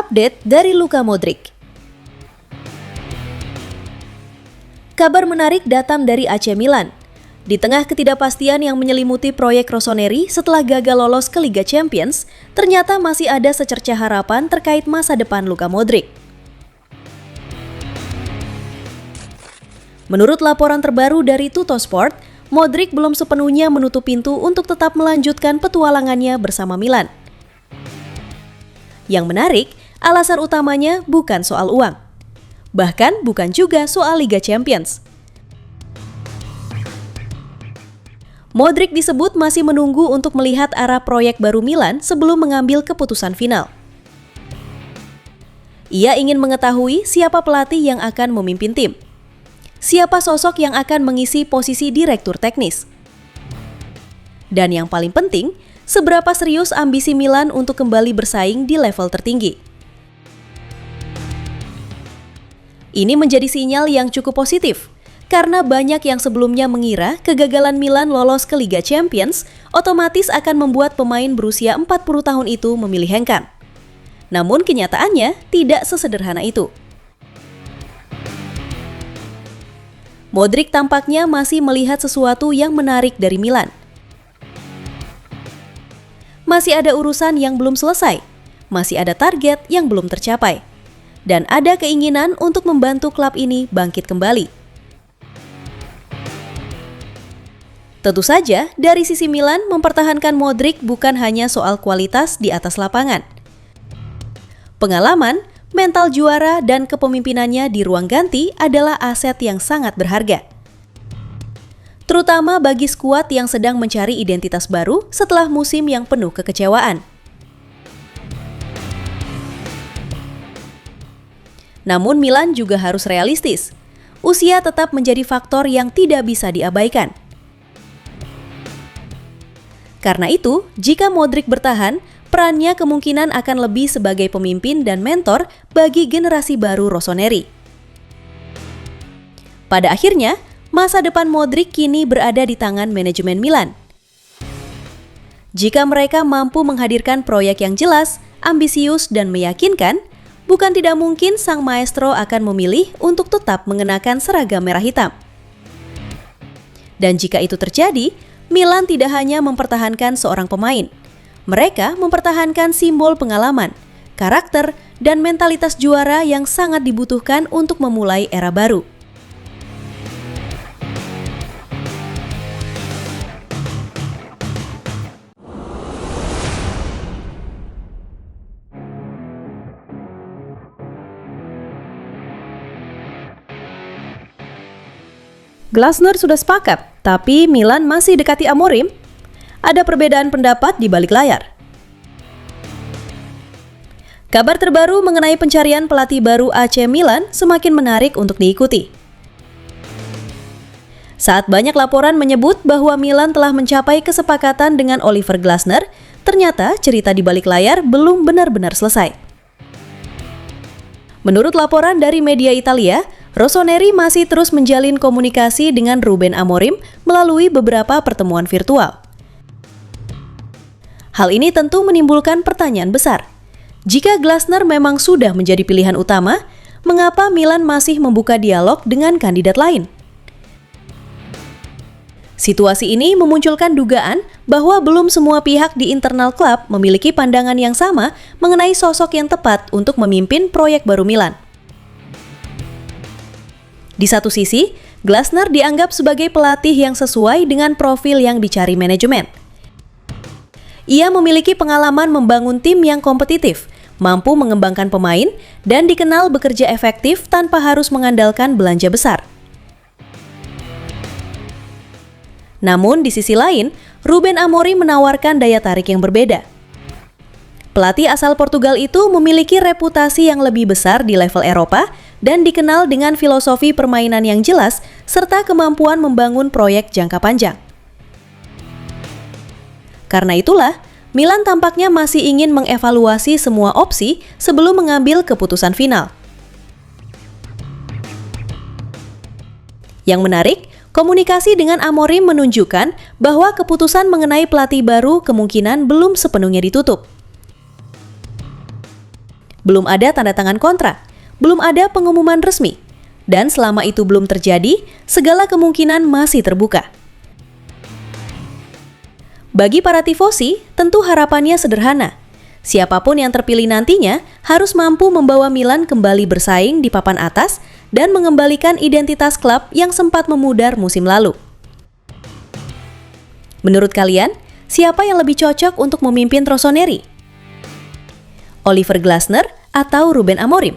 Update dari Luka Modric. Kabar menarik datang dari AC Milan. Di tengah ketidakpastian yang menyelimuti proyek Rossoneri setelah gagal lolos ke Liga Champions, ternyata masih ada secercah harapan terkait masa depan Luka Modric. Menurut laporan terbaru dari Tuttosport, Modric belum sepenuhnya menutup pintu untuk tetap melanjutkan petualangannya bersama Milan. Yang menarik, alasan utamanya bukan soal uang. Bahkan bukan juga soal Liga Champions. Modric disebut masih menunggu untuk melihat arah proyek baru Milan sebelum mengambil keputusan final. Ia ingin mengetahui siapa pelatih yang akan memimpin tim. Siapa sosok yang akan mengisi posisi direktur teknis. Dan yang paling penting, seberapa serius ambisi Milan untuk kembali bersaing di level tertinggi. Ini menjadi sinyal yang cukup positif, karena banyak yang sebelumnya mengira kegagalan Milan lolos ke Liga Champions otomatis akan membuat pemain berusia 40 tahun itu memilih hengkang. Namun kenyataannya tidak sesederhana itu. Modric tampaknya masih melihat sesuatu yang menarik dari Milan. Masih ada urusan yang belum selesai, masih ada target yang belum tercapai, dan ada keinginan untuk membantu klub ini bangkit kembali. Tentu saja, dari sisi Milan mempertahankan Modric bukan hanya soal kualitas di atas lapangan. Pengalaman, mental juara, dan kepemimpinannya di ruang ganti adalah aset yang sangat berharga. Terutama bagi skuad yang sedang mencari identitas baru setelah musim yang penuh kekecewaan. Namun Milan juga harus realistis. Usia tetap menjadi faktor yang tidak bisa diabaikan. Karena itu, jika Modric bertahan, perannya kemungkinan akan lebih sebagai pemimpin dan mentor bagi generasi baru Rossoneri. Pada akhirnya, masa depan Modric kini berada di tangan manajemen Milan. Jika mereka mampu menghadirkan proyek yang jelas, ambisius, dan meyakinkan, bukan tidak mungkin sang maestro akan memilih untuk tetap mengenakan seragam merah hitam. Dan jika itu terjadi, Milan tidak hanya mempertahankan seorang pemain. Mereka mempertahankan simbol pengalaman, karakter, dan mentalitas juara yang sangat dibutuhkan untuk memulai era baru. Glasner sudah sepakat, tapi Milan masih dekati Amorim. Ada perbedaan pendapat di balik layar. Kabar terbaru mengenai pencarian pelatih baru AC Milan semakin menarik untuk diikuti. Saat banyak laporan menyebut bahwa Milan telah mencapai kesepakatan dengan Oliver Glasner, ternyata cerita di balik layar belum benar-benar selesai. Menurut laporan dari media Italia, Rossoneri masih terus menjalin komunikasi dengan Ruben Amorim melalui beberapa pertemuan virtual. Hal ini tentu menimbulkan pertanyaan besar. Jika Glasner memang sudah menjadi pilihan utama, mengapa Milan masih membuka dialog dengan kandidat lain? Situasi ini memunculkan dugaan bahwa belum semua pihak di internal klub memiliki pandangan yang sama mengenai sosok yang tepat untuk memimpin proyek baru Milan. Di satu sisi, Glasner dianggap sebagai pelatih yang sesuai dengan profil yang dicari manajemen. Ia memiliki pengalaman membangun tim yang kompetitif, mampu mengembangkan pemain, dan dikenal bekerja efektif tanpa harus mengandalkan belanja besar. Namun di sisi lain, Ruben Amorim menawarkan daya tarik yang berbeda. Pelatih asal Portugal itu memiliki reputasi yang lebih besar di level Eropa dan dikenal dengan filosofi permainan yang jelas serta kemampuan membangun proyek jangka panjang. Karena itulah, Milan tampaknya masih ingin mengevaluasi semua opsi sebelum mengambil keputusan final. Yang menarik, komunikasi dengan Amorim menunjukkan bahwa keputusan mengenai pelatih baru kemungkinan belum sepenuhnya ditutup. Belum ada tanda tangan kontrak, belum ada pengumuman resmi. Dan selama itu belum terjadi, segala kemungkinan masih terbuka. Bagi para tifosi, tentu harapannya sederhana. Siapapun yang terpilih nantinya harus mampu membawa Milan kembali bersaing di papan atas dan mengembalikan identitas klub yang sempat memudar musim lalu. Menurut kalian, siapa yang lebih cocok untuk memimpin Rossoneri? Oliver Glasner atau Ruben Amorim?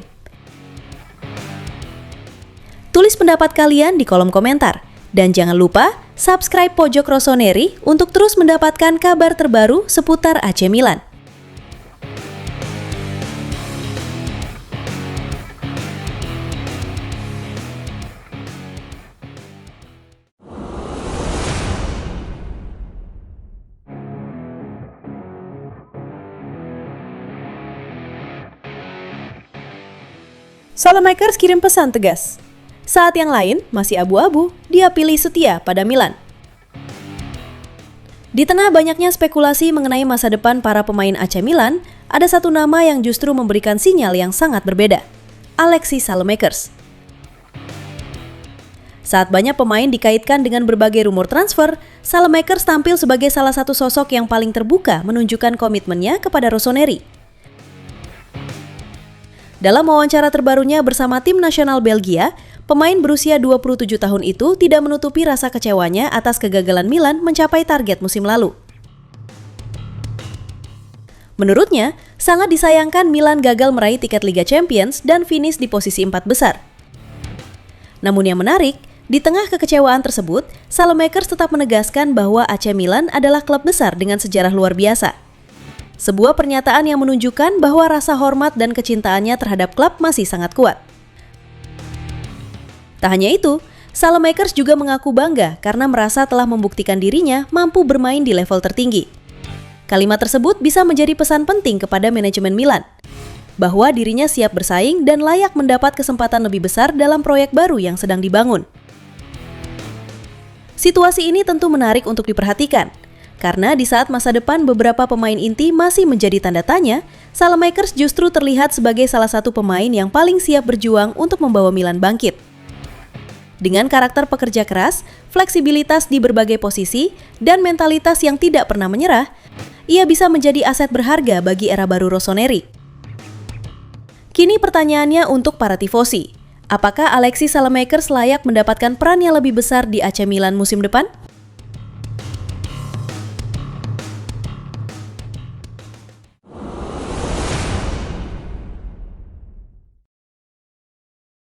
Tulis pendapat kalian di kolom komentar. Dan jangan lupa subscribe Pojok Rossoneri untuk terus mendapatkan kabar terbaru seputar AC Milan. Salamakers kirim pesan tegas. Saat yang lain masih abu-abu, dia pilih setia pada Milan. Di tengah banyaknya spekulasi mengenai masa depan para pemain AC Milan, ada satu nama yang justru memberikan sinyal yang sangat berbeda, Alexis Salamakers. Saat banyak pemain dikaitkan dengan berbagai rumor transfer, Salamakers tampil sebagai salah satu sosok yang paling terbuka menunjukkan komitmennya kepada Rossoneri. Dalam wawancara terbarunya bersama tim nasional Belgia, pemain berusia 27 tahun itu tidak menutupi rasa kecewanya atas kegagalan Milan mencapai target musim lalu. Menurutnya, sangat disayangkan Milan gagal meraih tiket Liga Champions dan finish di posisi 4 besar. Namun yang menarik, di tengah kekecewaan tersebut, Salamakers tetap menegaskan bahwa AC Milan adalah klub besar dengan sejarah luar biasa. Sebuah pernyataan yang menunjukkan bahwa rasa hormat dan kecintaannya terhadap klub masih sangat kuat. Tak hanya itu, Salamakers juga mengaku bangga karena merasa telah membuktikan dirinya mampu bermain di level tertinggi. Kalimat tersebut bisa menjadi pesan penting kepada manajemen Milan, bahwa dirinya siap bersaing dan layak mendapat kesempatan lebih besar dalam proyek baru yang sedang dibangun. Situasi ini tentu menarik untuk diperhatikan, karena di saat masa depan beberapa pemain inti masih menjadi tanda tanya, Salamakers justru terlihat sebagai salah satu pemain yang paling siap berjuang untuk membawa Milan bangkit. Dengan karakter pekerja keras, fleksibilitas di berbagai posisi, dan mentalitas yang tidak pernah menyerah, ia bisa menjadi aset berharga bagi era baru Rossoneri. Kini pertanyaannya untuk para tifosi, apakah Alexis Salamakers layak mendapatkan peran yang lebih besar di AC Milan musim depan?